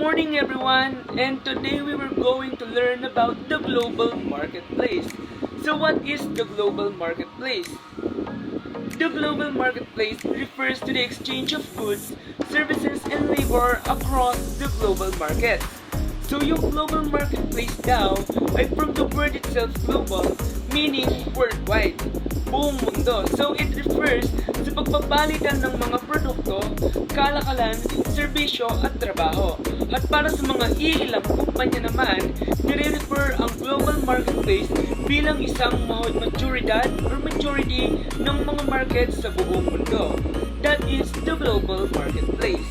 morning everyone, and today we were going to learn about the global marketplace. So what is the global marketplace? The global marketplace refers to the exchange of goods, services, and labor across the global market. So yung global marketplace daw ay from the word itself global, meaning worldwide, buong mundo. So it refers sa pagpapalitan ng mga produkto, kalakalan, serbisyo at trabaho. At para sa mga iilang kumpanya naman, nire-refer ang global marketplace bilang isang maturidad or maturity ng mga market sa buong mundo. That is the global marketplace.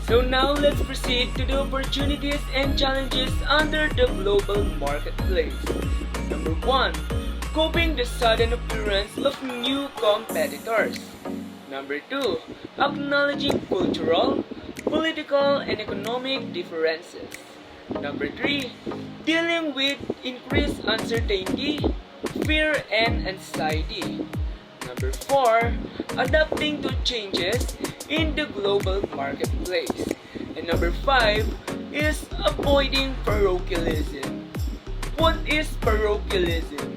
So now let's proceed to the opportunities and challenges under the global marketplace. Number 1. Coping the sudden appearance of new competitors. Number 2. Acknowledging cultural, political, and economic differences. Number 3. Dealing with increased uncertainty, fear, and anxiety. Number 4. Adapting to changes in the global marketplace. And number 5 is avoiding parochialism. What is parochialism?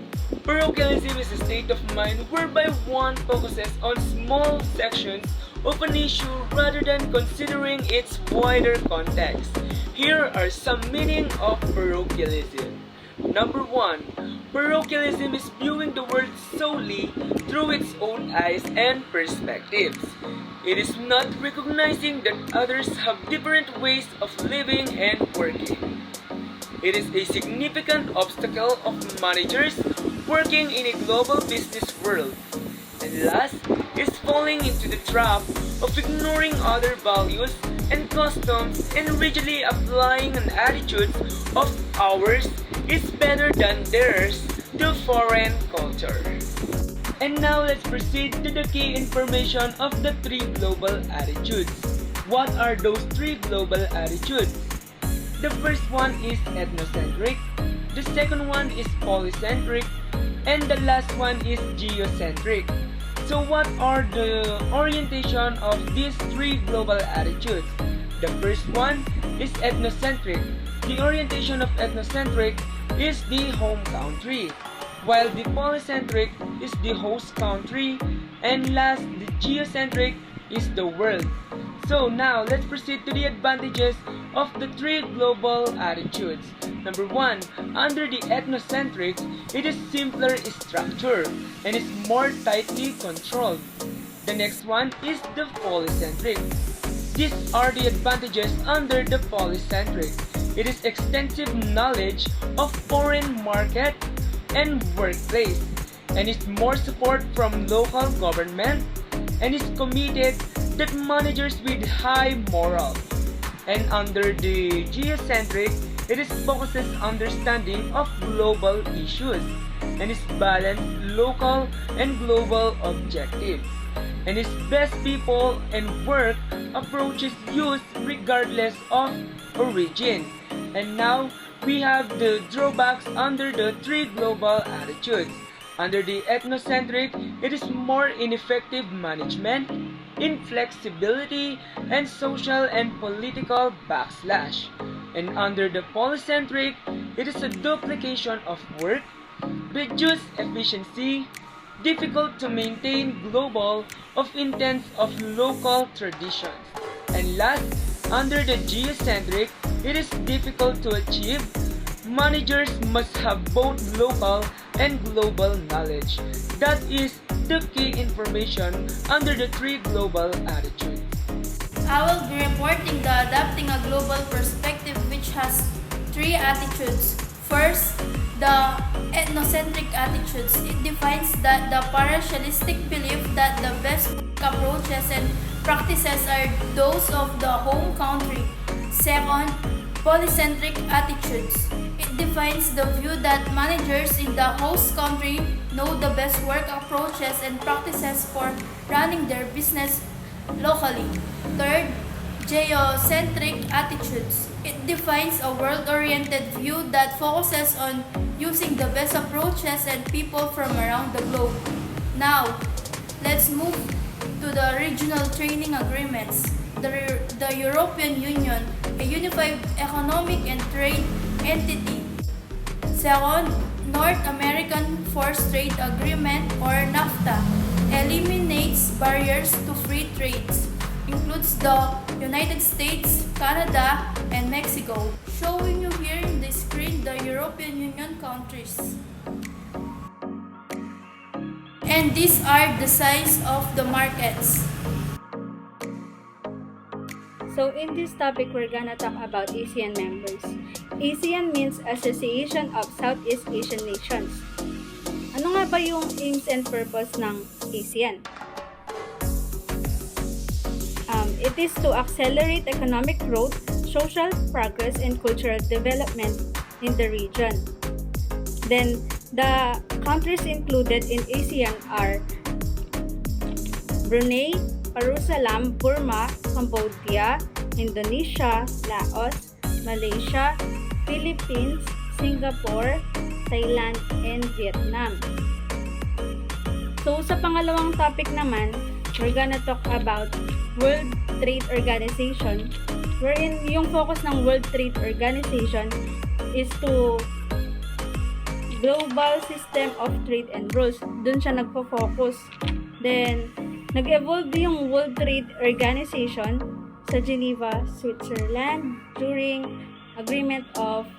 Parochialism is a state of mind whereby one focuses on small sections of an issue rather than considering its wider context. Here are some meaning of parochialism. Number 1. Parochialism is viewing the world solely through its own eyes and perspectives. It is not recognizing that others have different ways of living and working. It is a significant obstacle of managers working in a global business world. And last is falling into the trap of ignoring other values and customs and rigidly applying an attitude of ours is better than theirs to foreign culture. And now let's proceed to the key information of the 3 global attitudes. What are those 3 global attitudes? The first one is ethnocentric, the second one is polycentric, and the last one is geocentric. So what are the orientation of these 3 global attitudes? The first one is ethnocentric. The orientation of ethnocentric is the home country, while the polycentric is the host country, and last, the geocentric is the world. So now, let's proceed to the advantages of the 3 global attitudes. Number 1, under the ethnocentric, it is simpler structure and is more tightly controlled. The next one is the polycentric. These are the advantages under the polycentric. It is extensive knowledge of foreign market and workplace, and is more support from local government, and is committed that managers with high morals. And under the geocentric, it is focuses understanding of global issues, and is balanced local and global objectives, and is best people and work approaches used regardless of origin. And now we have the drawbacks under the 3 global attitudes. Under the ethnocentric, it is more ineffective management, inflexibility, and social and political backslash. And under the polycentric, it is a duplication of work, reduced efficiency, difficult to maintain global of intense of local traditions. And last, under the geocentric, it is difficult to achieve. Managers must have both local and global knowledge. That is the key information under the 3 global attitudes. I will be reporting the adapting a global perspective which has 3 attitudes. First, the ethnocentric attitudes. It defines that the partialistic belief that the best approaches and practices are those of the home country. Second, polycentric attitudes. It defines the view that managers in the host country know the best work approaches and practices for running their business locally. Third, geocentric attitudes. It defines a world-oriented view that focuses on using the best approaches and people from around the globe. Now, let's move to the regional training agreements. The European Union a unified economic and trade entity. Second, North American Forced Trade Agreement or NAFTA eliminates barriers to free trades, includes the United States, Canada, and Mexico. Showing you here in the screen the European Union countries. And these are the size of the markets. So in this topic, we're gonna talk about ASEAN members. ASEAN means Association of Southeast Asian Nations. Ano nga ba yung aims and purpose ng ASEAN? It is to accelerate economic growth, social progress, and cultural development in the region. Then, the countries included in ASEAN are Brunei, Darussalam, Burma, Cambodia, Indonesia, Laos, Malaysia, Philippines, Singapore, Thailand, and Vietnam. So, sa pangalawang topic naman, we're gonna talk about World Trade Organization, wherein yung focus ng World Trade Organization is to global system of trade and rules. Doon siya nagpo-focus. Then, nag-evolve yung World Trade Organization sa Geneva, Switzerland during Agreement of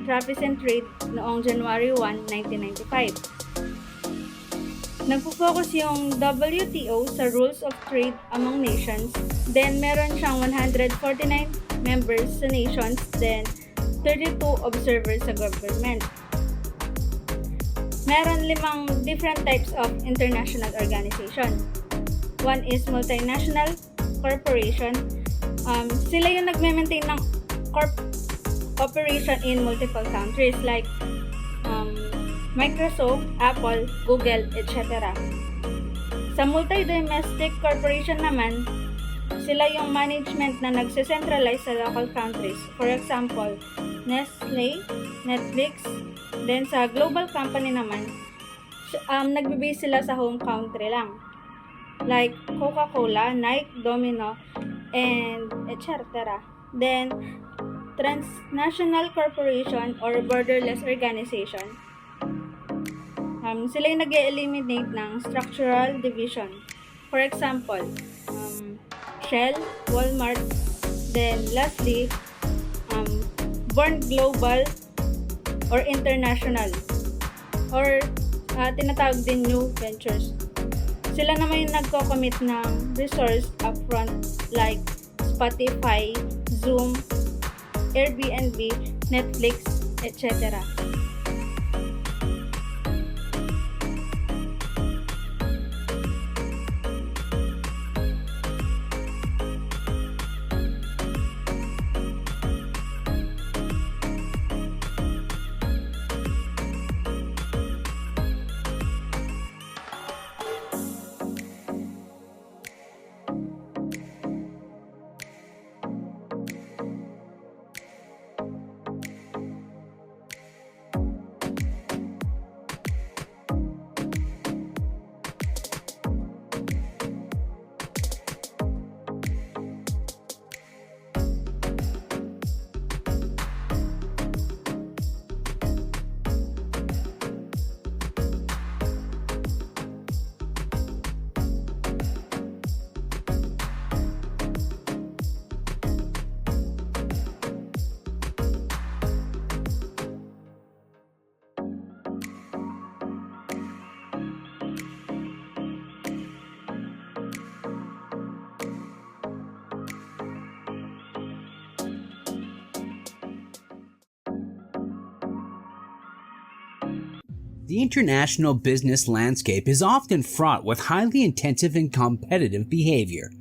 Traffic and Trade noong January 1, 1995. Nagpo-focus yung WTO sa rules of trade among nations. Then, meron siyang 149 members sa nations. Then, 32 observers sa government. Meron 5 different types of international organization. One is multinational corporation. Sila yung nagme-maintain ng operation in multiple countries like Microsoft, Apple, Google, etc. Sa multi-domestic corporation naman, sila yung management na nagse-centralize sa local countries. For example, Nestle, Netflix. Then sa global company naman, nagbe-base sila sa home country lang. Like Coca-Cola, Nike, Domino, and etc. Then, transnational corporation or borderless organization. Sila yung nag-eliminate ng structural division. For example, Shell, Walmart, then lastly, born global or international or tinatawag din new ventures. Sila naman yung nagko-commit ng resource upfront like Spotify, Zoom, Airbnb, Netflix, etc. The international business landscape is often fraught with highly intensive and competitive behavior.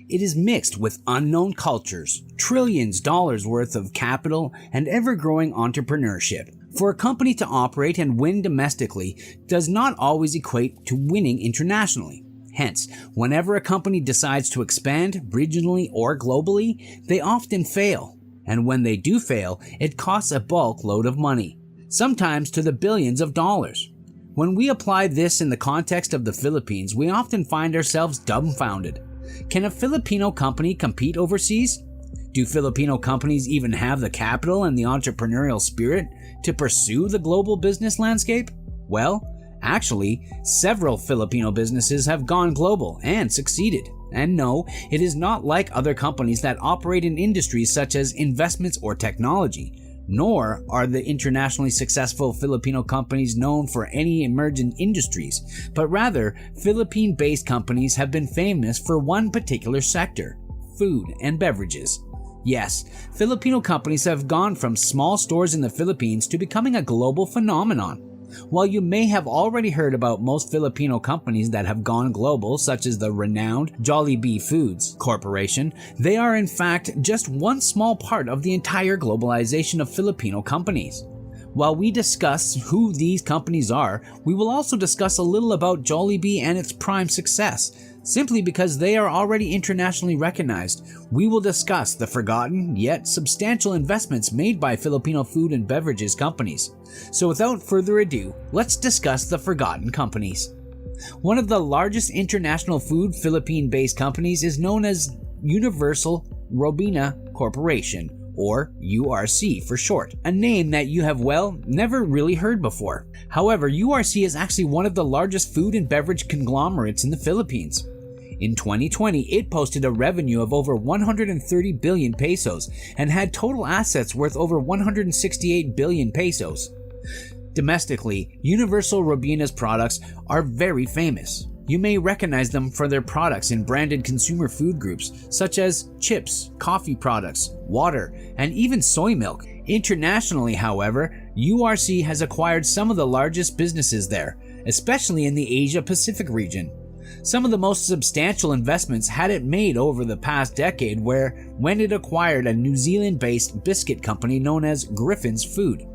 It is mixed with unknown cultures, trillions dollars worth of capital, and ever-growing entrepreneurship. For a company to operate and win domestically does not always equate to winning internationally. Hence, whenever a company decides to expand regionally or globally, they often fail. And when they do fail, it costs a bulk load of money, sometimes to the billions of dollars. When we apply this in the context of the Philippines, we often find ourselves dumbfounded. Can a Filipino company compete overseas? Do Filipino companies even have the capital and the entrepreneurial spirit to pursue the global business landscape? Well, actually, several Filipino businesses have gone global and succeeded. And no, it is not like other companies that operate in industries such as investments or technology, nor are the internationally successful Filipino companies known for any emerging industries, but rather, Philippine-based companies have been famous for one particular sector: food and beverages. Yes, Filipino companies have gone from small stores in the Philippines to becoming a global phenomenon. While you may have already heard about most Filipino companies that have gone global, such as the renowned Jollibee Foods Corporation, they are in fact just one small part of the entire globalization of Filipino companies. While we discuss who these companies are, we will also discuss a little about Jollibee and its prime success. Simply because they are already internationally recognized, we will discuss the forgotten yet substantial investments made by Filipino food and beverages companies. So without further ado, let's discuss the forgotten companies. One of the largest international food Philippine-based companies is known as Universal Robina Corporation, or URC for short, a name that you have, well, never really heard before. However, URC is actually one of the largest food and beverage conglomerates in the Philippines. In 2020, it posted a revenue of over 130 billion pesos and had total assets worth over 168 billion pesos. Domestically, Universal Robina's products are very famous. You may recognize them for their products in branded consumer food groups such as chips, coffee products, water, and even soy milk. Internationally, however, URC has acquired some of the largest businesses there, especially in the Asia-Pacific region. Some of the most substantial investments had it made over the past decade when it acquired a New Zealand-based biscuit company known as Griffin's Food.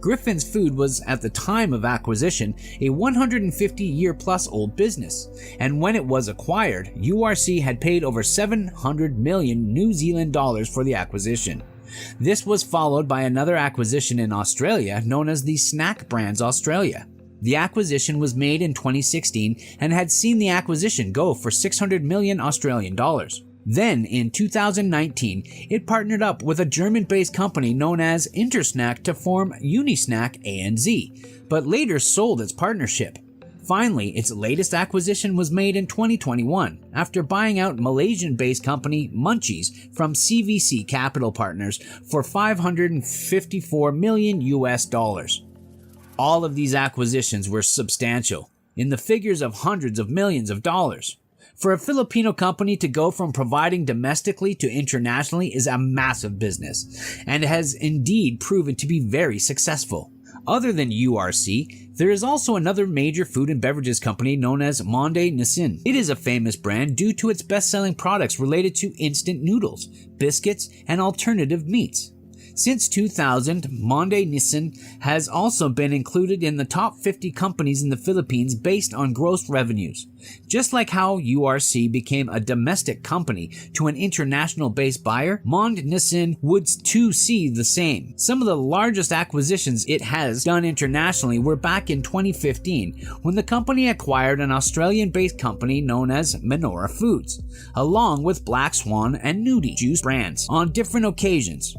Griffin's Food was, at the time of acquisition, a 150-year-plus old business, and when it was acquired, URC had paid over 700 million New Zealand dollars for the acquisition. This was followed by another acquisition in Australia known as the Snack Brands Australia. The acquisition was made in 2016 and had seen the acquisition go for 600 million Australian dollars. Then, in 2019, it partnered up with a German-based company known as Intersnack to form Unisnack ANZ, but later sold its partnership. Finally, its latest acquisition was made in 2021 after buying out Malaysian-based company Munchies from CVC Capital Partners for $554 million. All of these acquisitions were substantial, in the figures of hundreds of millions of dollars. For a Filipino company to go from providing domestically to internationally is a massive business, and has indeed proven to be very successful. Other than URC, there is also another major food and beverages company known as Monde Nissin. It is a famous brand due to its best-selling products related to instant noodles, biscuits, and alternative meats. Since 2000, Monde Nissin has also been included in the top 50 companies in the Philippines based on gross revenues. Just like how URC became a domestic company to an international-based buyer, Monde Nissin would too see the same. Some of the largest acquisitions it has done internationally were back in 2015 when the company acquired an Australian-based company known as Manora Foods, along with Black Swan and Nudie juice brands on different occasions.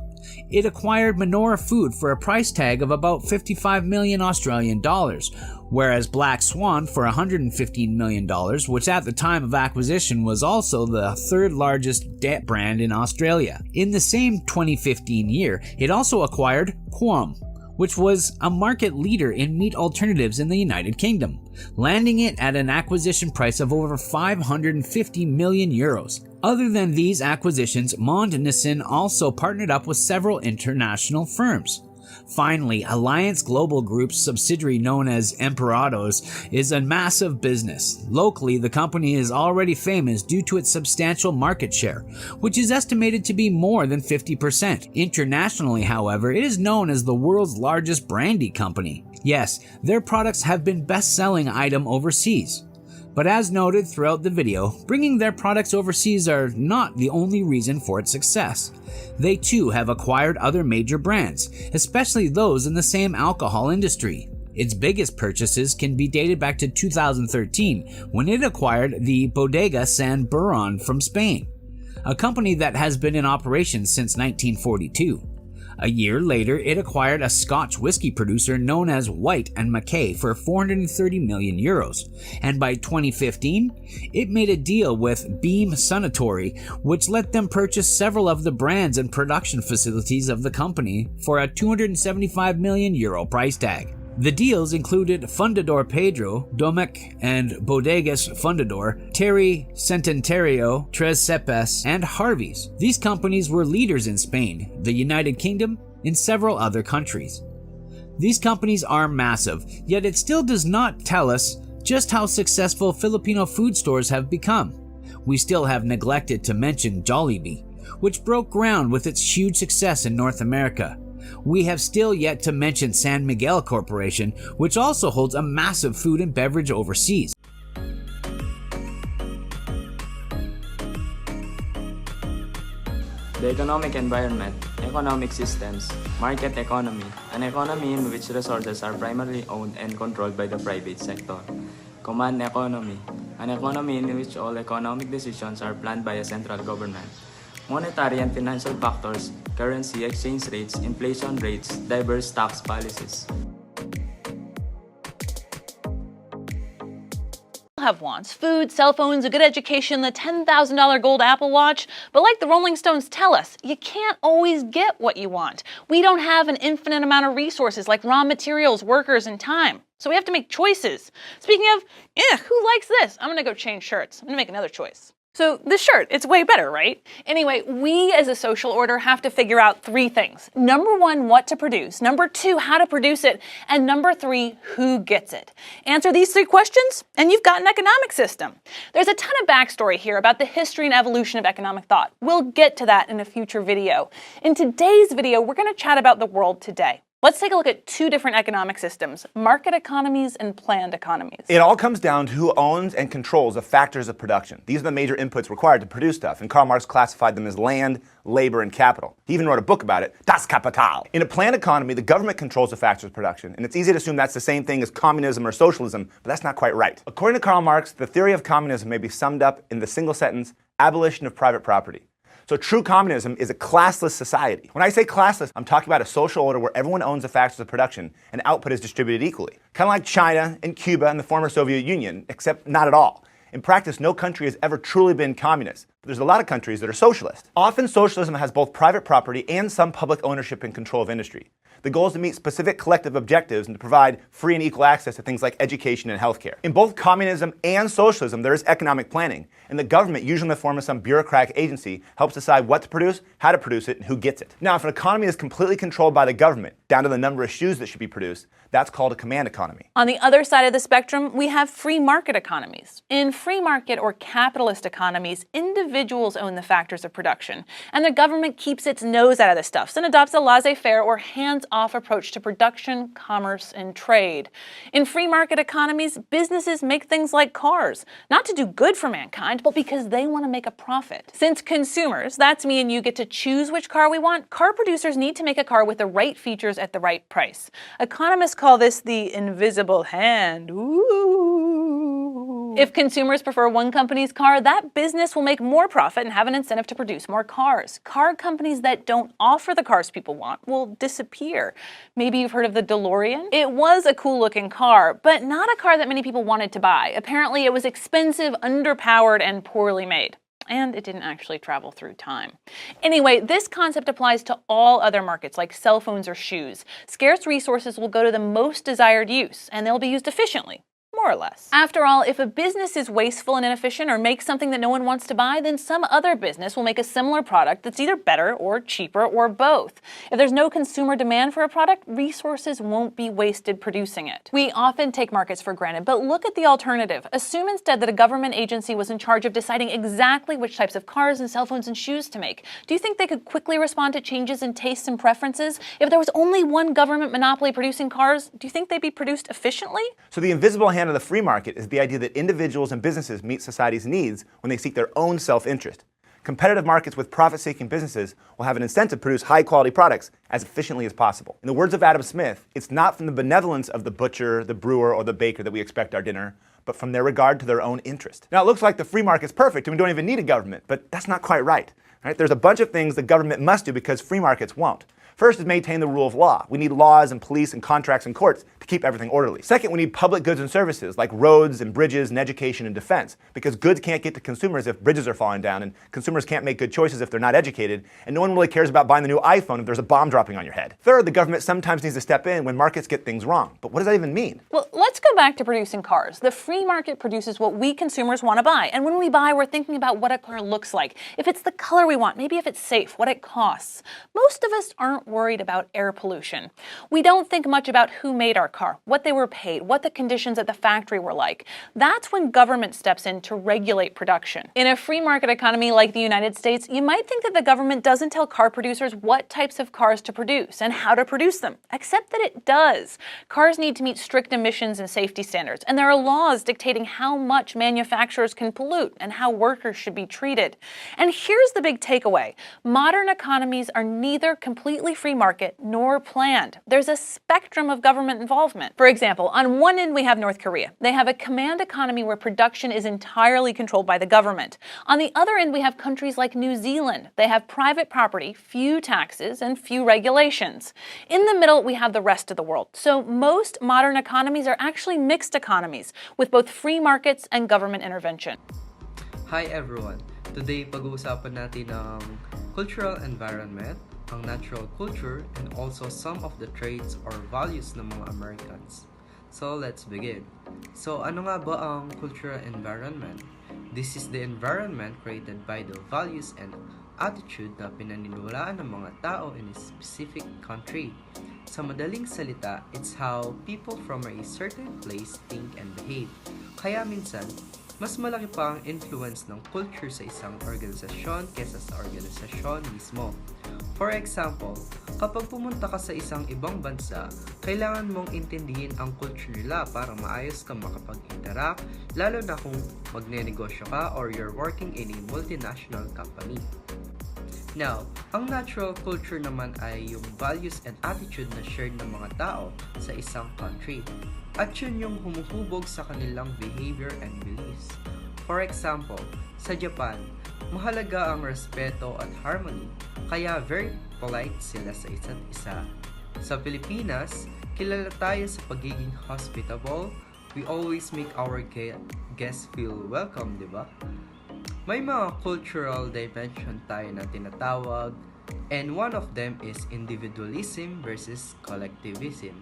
It acquired Manora Food for a price tag of about 55 million Australian dollars, whereas Black Swan for $115 million, which at the time of acquisition was also the third largest debt brand in Australia. In the same 2015 year, it also acquired Quam, which was a market leader in meat alternatives in the United Kingdom, landing it at an acquisition price of over 550 million euros. Other than these acquisitions, Monde Nissin also partnered up with several international firms. Finally, Alliance Global Group's subsidiary known as Emperados is a massive business. Locally, the company is already famous due to its substantial market share, which is estimated to be more than 50%. Internationally, however, it is known as the world's largest brandy company. Yes, their products have been best-selling item overseas. But as noted throughout the video, bringing their products overseas are not the only reason for its success. They too have acquired other major brands, especially those in the same alcohol industry. Its biggest purchases can be dated back to 2013, when it acquired the Bodega San Buron from Spain. a company that has been in operation since 1942. A year later, it acquired a Scotch whiskey producer known as White and Mackay for 430 million euros, and by 2015, it made a deal with Beam Suntory, which let them purchase several of the brands and production facilities of the company for a 275 million euro price tag. The deals included Fundador Pedro, Domecq and Bodegas Fundador, Terry Centenario, Tres Cepes, and Harvey's. These companies were leaders in Spain, the United Kingdom, and several other countries. These companies are massive, yet it still does not tell us just how successful Filipino food stores have become. We still have neglected to mention Jollibee, which broke ground with its huge success in North America. We have still yet to mention San Miguel Corporation, which also holds a massive food and beverage overseas. The economic environment, economic systems, market economy, an economy in which resources are primarily owned and controlled by the private sector. Command economy, an economy in which all economic decisions are planned by a central government. Monetary and financial factors, currency exchange rates, inflation rates, diverse tax policies. Have wants: food, cell phones, a good education, the $10,000 gold Apple Watch. But like the Rolling Stones tell us, you can't always get what you want. We don't have an infinite amount of resources like raw materials, workers, and time. So we have to make choices. Speaking of, who likes this? I'm gonna go change shirts. I'm gonna make another choice. So this shirt, it's way better, right? Anyway, we as a social order have to figure out three things. Number one, what to produce. Number two, how to produce it. And number three, who gets it. Answer these three questions, and you've got an economic system. There's a ton of backstory here about the history and evolution of economic thought. We'll get to that in a future video. In today's video, we're gonna chat about the world today. Let's take a look at two different economic systems: market economies and planned economies. It all comes down to who owns and controls the factors of production. These are the major inputs required to produce stuff, and Karl Marx classified them as land, labor, and capital. He even wrote a book about it, Das Kapital. In a planned economy, the government controls the factors of production, and it's easy to assume that's the same thing as communism or socialism, but that's not quite right. According to Karl Marx, the theory of communism may be summed up in the single sentence, abolition of private property. So true communism is a classless society. When I say classless, I'm talking about a social order where everyone owns the factors of production and output is distributed equally. Kind of like China and Cuba and the former Soviet Union, except not at all. In practice, no country has ever truly been communist, but there's a lot of countries that are socialist. Often socialism has both private property and some public ownership and control of industry. The goal is to meet specific collective objectives and to provide free and equal access to things like education and healthcare. In both communism and socialism, there is economic planning, and the government, usually in the form of some bureaucratic agency, helps decide what to produce, how to produce it, and who gets it. Now, if an economy is completely controlled by the government, down to the number of shoes that should be produced, that's called a command economy. On the other side of the spectrum, we have free market economies. In free market or capitalist economies, individuals own the factors of production, and the government keeps its nose out of the stuff and adopts a laissez-faire or hands-off approach to production, commerce, and trade. In free market economies, businesses make things like cars, not to do good for mankind, but because they want to make a profit. Since consumers, that's me and you, get to choose which car we want, car producers need to make a car with the right features at the right price. Economists call this the invisible hand. Ooh. If consumers prefer one company's car, that business will make more profit and have an incentive to produce more cars. Car companies that don't offer the cars people want will disappear. Maybe you've heard of the DeLorean? It was a cool looking car, but not a car that many people wanted to buy. Apparently it was expensive, underpowered, and poorly made. And it didn't actually travel through time. Anyway, this concept applies to all other markets like cell phones or shoes. Scarce resources will go to the most desired use, and they'll be used efficiently. More or less. After all, if a business is wasteful and inefficient or makes something that no one wants to buy, then some other business will make a similar product that's either better or cheaper or both. If there's no consumer demand for a product, resources won't be wasted producing it. We often take markets for granted, but look at the alternative. Assume instead that a government agency was in charge of deciding exactly which types of cars and cell phones and shoes to make. Do you think they could quickly respond to changes in tastes and preferences? If there was only one government monopoly producing cars, do you think they'd be produced efficiently? So the invisible hand of the free market is the idea that individuals and businesses meet society's needs when they seek their own self-interest. Competitive markets with profit-seeking businesses will have an incentive to produce high-quality products as efficiently as possible. In the words of Adam Smith, it's not from the benevolence of the butcher, the brewer, or the baker that we expect our dinner, but from their regard to their own interest. Now, it looks like the free market's perfect and we don't even need a government, but that's not quite right. Right? There's a bunch of things the government must do because free markets won't. First is maintain the rule of law. We need laws and police and contracts and courts to keep everything orderly. Second, we need public goods and services like roads and bridges and education and defense, because goods can't get to consumers if bridges are falling down, and consumers can't make good choices if they're not educated, and no one really cares about buying the new iPhone if there's a bomb dropping on your head. Third, the government sometimes needs to step in when markets get things wrong. But what does that even mean? Well, let's go back to producing cars. The free market produces what we consumers want to buy. And when we buy, we're thinking about what a car looks like, if it's the color we want, maybe if it's safe, what it costs. Most of us aren't worried about air pollution. We don't think much about who made our car, what they were paid, what the conditions at the factory were like. That's when government steps in to regulate production. In a free market economy like the United States, you might think that the government doesn't tell car producers what types of cars to produce and how to produce them, except that it does. Cars need to meet strict emissions and safety standards, and there are laws dictating how much manufacturers can pollute and how workers should be treated. And here's the big takeaway. Modern economies are neither completely free market nor planned. There's a spectrum of government involvement. For example, on one end we have North Korea. They have a command economy where production is entirely controlled by the government. On the other end we have countries like New Zealand. They have private property, few taxes, and few regulations. In the middle we have the rest of the world. So most modern economies are actually mixed economies with both free markets and government intervention. Hi everyone! Today pag-uusapan natin ang cultural environment, ang natural culture, and also some of the traits or values ng mga Americans. So let's begin. So ano nga ba ang cultural environment? This is the environment created by the values and attitude na pinaniniwalaan ng mga tao in a specific country. Sa madaling salita, it's how people from a certain place think and behave. Kaya minsan, mas malaki pa ang influence ng culture sa isang organisasyon kesa sa organisasyon mismo. For example, kapag pumunta ka sa isang ibang bansa, kailangan mong intindihin ang culture nila para maayos ka makapag-interact, lalo na kung magnenegosyo ka or you're working in a multinational company. Now, ang natural culture naman ay yung values and attitude na shared ng mga tao sa isang country. At yun yung humuhubog sa kanilang behavior and beliefs. For example, sa Japan, mahalaga ang respeto at harmony, kaya very polite sila sa isa't isa. Sa Pilipinas, kilala tayo sa pagiging hospitable. We always make our guests feel welcome, di ba? May mga cultural dimension tayo na tinatawag, and one of them is individualism versus collectivism.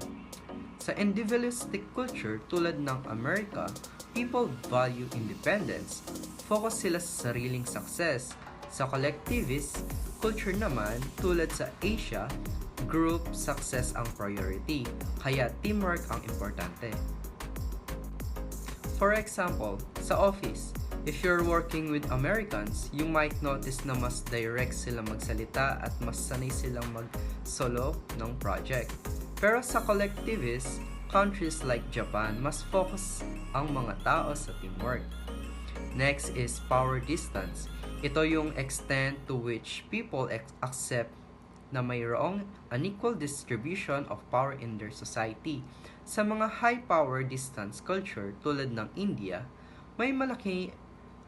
Sa individualistic culture tulad ng Amerika, people value independence. Focus sila sa sariling success. Sa collectivist culture naman, tulad sa Asia, group success ang priority, kaya teamwork ang importante. For example, sa office, if you're working with Americans, you might notice na mas direct sila magsalita at mas sanay silang mag-solo ng project. Pero sa collectivist, countries like Japan, mas focus ang mga tao sa teamwork. Next is power distance. Ito yung extent to which people accept na mayroong unequal distribution of power in their society. Sa mga high power distance culture tulad ng India, may malaki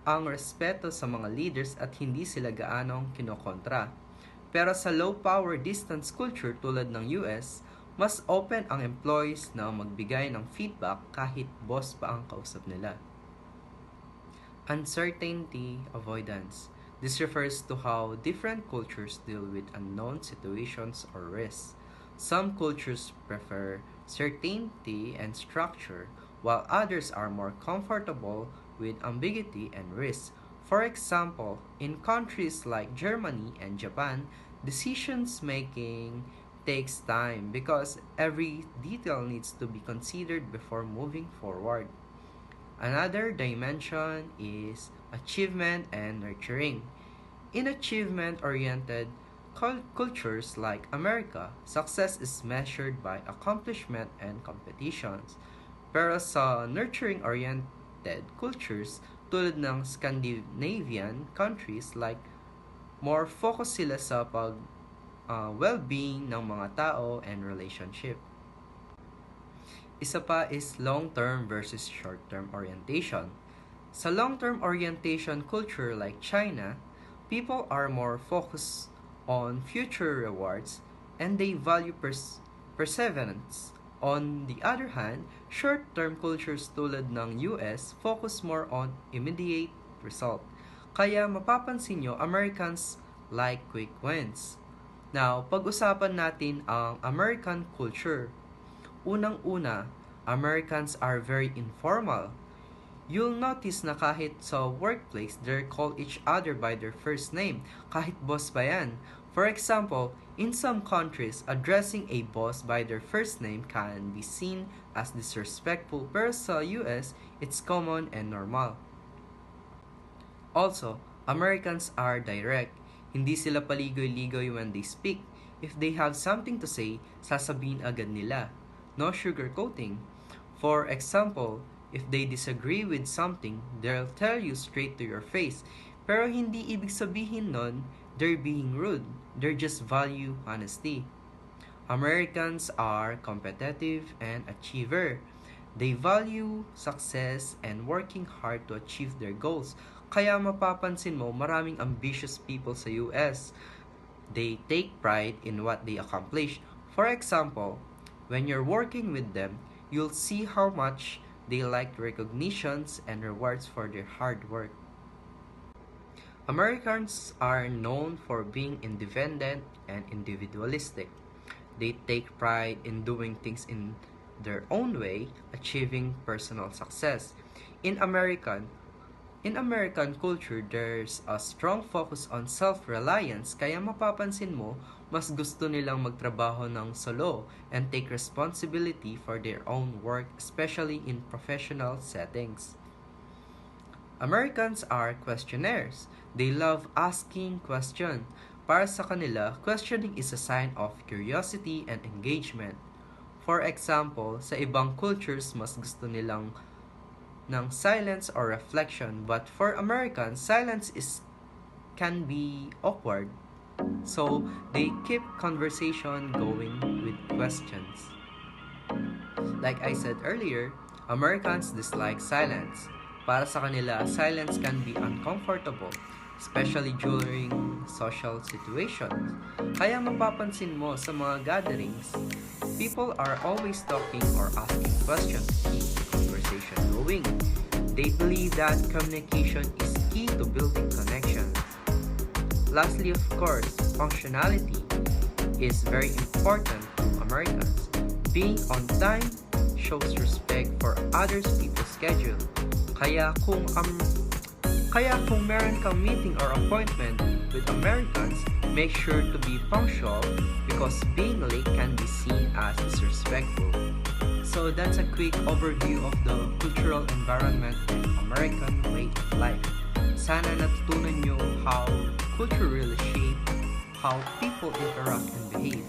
ang respeto sa mga leaders at hindi sila gaanong kinokontra. Pero sa low power distance culture tulad ng US, mas open ang employees na magbigay ng feedback kahit boss pa ang kausap nila. Uncertainty avoidance. This refers to how different cultures deal with unknown situations or risks. Some cultures prefer certainty and structure, while others are more comfortable with ambiguity and risk. For example, in countries like Germany and Japan, decisions making takes time because every detail needs to be considered before moving forward. Another dimension is achievement and nurturing. In achievement-oriented cultures like America, success is measured by accomplishment and competitions. Pero sa nurturing-oriented cultures tulad ng Scandinavian countries like more focus sila sa well-being ng mga tao and relationship. Isa pa is long-term versus short-term orientation. Sa long-term orientation culture like China, people are more focused on future rewards and they value perseverance. On the other hand, short-term cultures tulad ng US focus more on immediate result. Kaya mapapansin nyo, Americans like quick wins. Now, pag-usapan natin ang American culture. Unang-una, Americans are very informal. You'll notice na kahit sa workplace, they call each other by their first name, kahit boss pa yan. For example, in some countries, addressing a boss by their first name can be seen as disrespectful, pero sa US, it's common and normal. Also, Americans are direct. Hindi sila paligoy-ligoy when they speak. If they have something to say, sasabihin agad nila. No sugarcoating. For example, if they disagree with something, they'll tell you straight to your face. Pero hindi ibig sabihin nun, they're being rude. They just value honesty. Americans are competitive and achiever. They value success and working hard to achieve their goals. Kaya mapapansin mo, maraming ambitious people sa US. They take pride in what they accomplish. For example, when you're working with them, you'll see how much they like recognitions and rewards for their hard work. Americans are known for being independent and individualistic. They take pride in doing things in their own way, achieving personal success. In American culture, there's a strong focus on self-reliance, kaya mapapansin mo, mas gusto nilang magtrabaho ng solo and take responsibility for their own work, especially in professional settings. Americans are questionnaires. They love asking questions. Para sa kanila, questioning is a sign of curiosity and engagement. For example, sa ibang cultures, mas gusto nilang ng silence or reflection, but for Americans, silence can be awkward. So, they keep conversation going with questions. Like I said earlier, Americans dislike silence. Para sa kanila, silence can be uncomfortable, especially during social situations. Kaya mapapansin mo sa mga gatherings, people are always talking or asking questions to keep the conversation going. They believe that communication is key to building connections. Lastly, of course, punctuality is very important to Americans. Being on time shows respect for others people's schedule. Kaya kung meron kang meeting or appointment with Americans, make sure to be punctual because being late can be seen as disrespectful. So that's a quick overview of the cultural environment and American way of life. Sana natutunan nyo how culture really shape how people interact and behave.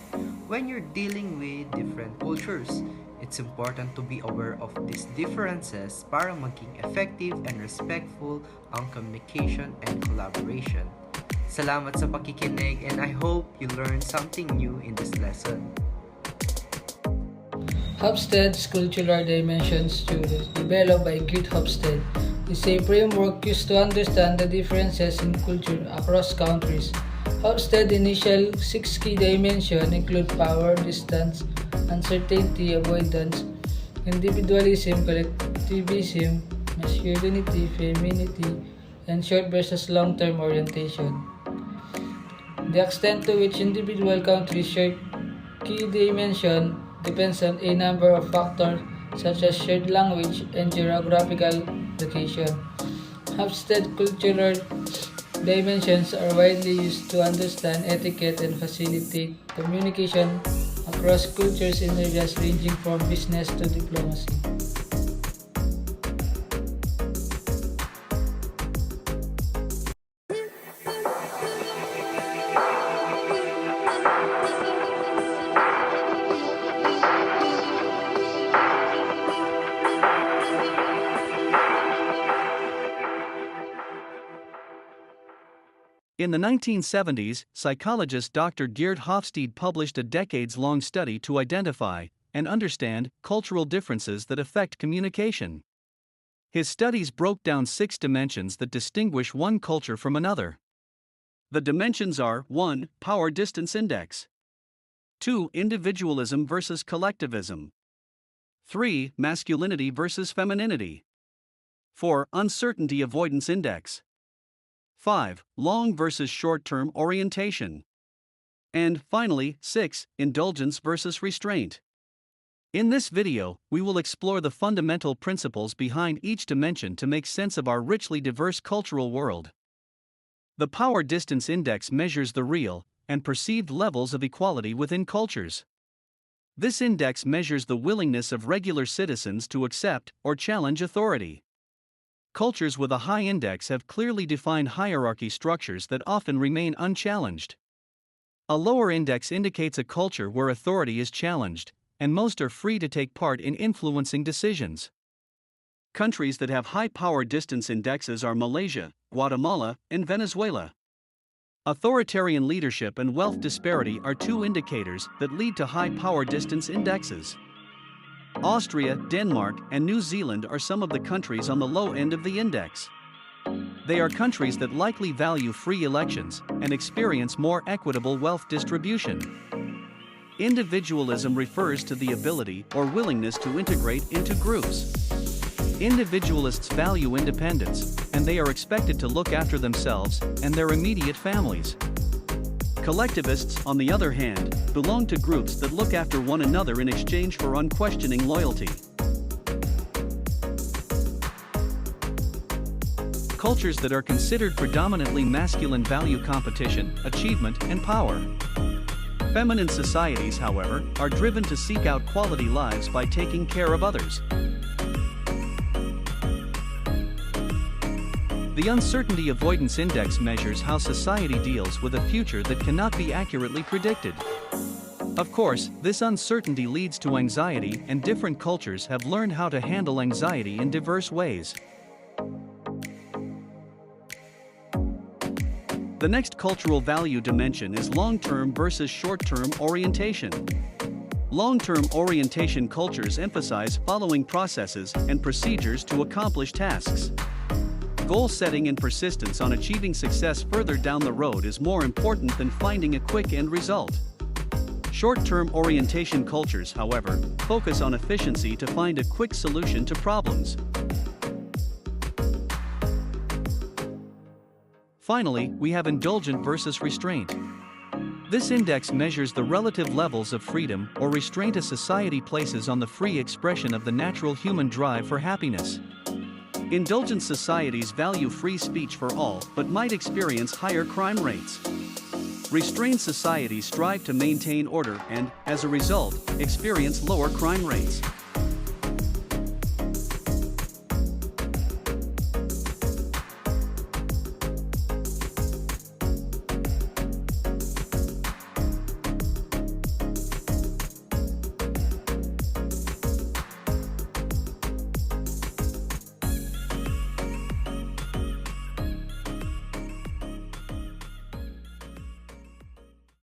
When you're dealing with different cultures, it's important to be aware of these differences para maging effective and respectful ang communication and collaboration. Salamat sa pakikinig and I hope you learned something new in this lesson. Hofstede's Cultural Dimensions Studies, developed by Grit Hofstede, is a framework used to understand the differences in culture across countries. Hofstede's initial 6 key dimensions include power, distance, uncertainty, avoidance, individualism, collectivism, masculinity, femininity, and short versus long-term orientation. The extent to which individual countries share key dimension depends on a number of factors such as shared language and geographical location. Hofstede cultural dimensions are widely used to understand etiquette and facilitate communication across cultures in areas ranging from business to diplomacy. In the 1970s, psychologist Dr. Geert Hofstede published a decades-long study to identify and understand cultural differences that affect communication. His studies broke down 6 dimensions that distinguish one culture from another. The dimensions are 1. Power distance index, 2. Individualism versus collectivism, 3. Masculinity versus femininity, 4. Uncertainty avoidance index, 5. Long versus short-term orientation, and finally, 6. Indulgence versus restraint. In this video, we will explore the fundamental principles behind each dimension to make sense of our richly diverse cultural world. The Power Distance Index measures the real and perceived levels of equality within cultures. This index measures the willingness of regular citizens to accept or challenge authority. Cultures with a high index have clearly defined hierarchy structures that often remain unchallenged. A lower index indicates a culture where authority is challenged, and most are free to take part in influencing decisions. Countries that have high power distance indexes are Malaysia, Guatemala, and Venezuela. Authoritarian leadership and wealth disparity are 2 indicators that lead to high power distance indexes. Austria, Denmark, and New Zealand are some of the countries on the low end of the index. They are countries that likely value free elections and experience more equitable wealth distribution. Individualism refers to the ability or willingness to integrate into groups. Individualists value independence, and they are expected to look after themselves and their immediate families. Collectivists, on the other hand, belong to groups that look after one another in exchange for unquestioning loyalty. Cultures that are considered predominantly masculine value competition, achievement, and power. Feminine societies, however, are driven to seek out quality lives by taking care of others. The Uncertainty Avoidance Index measures how society deals with a future that cannot be accurately predicted. Of course, this uncertainty leads to anxiety, and different cultures have learned how to handle anxiety in diverse ways. The next cultural value dimension is long-term versus short-term orientation. Long-term orientation cultures emphasize following processes and procedures to accomplish tasks. Goal setting and persistence on achieving success further down the road is more important than finding a quick end result. Short-term orientation cultures, however, focus on efficiency to find a quick solution to problems. Finally, we have indulgent versus restraint. This index measures the relative levels of freedom or restraint a society places on the free expression of the natural human drive for happiness. Indulgent societies value free speech for all but might experience higher crime rates. Restrained societies strive to maintain order and, as a result, experience lower crime rates.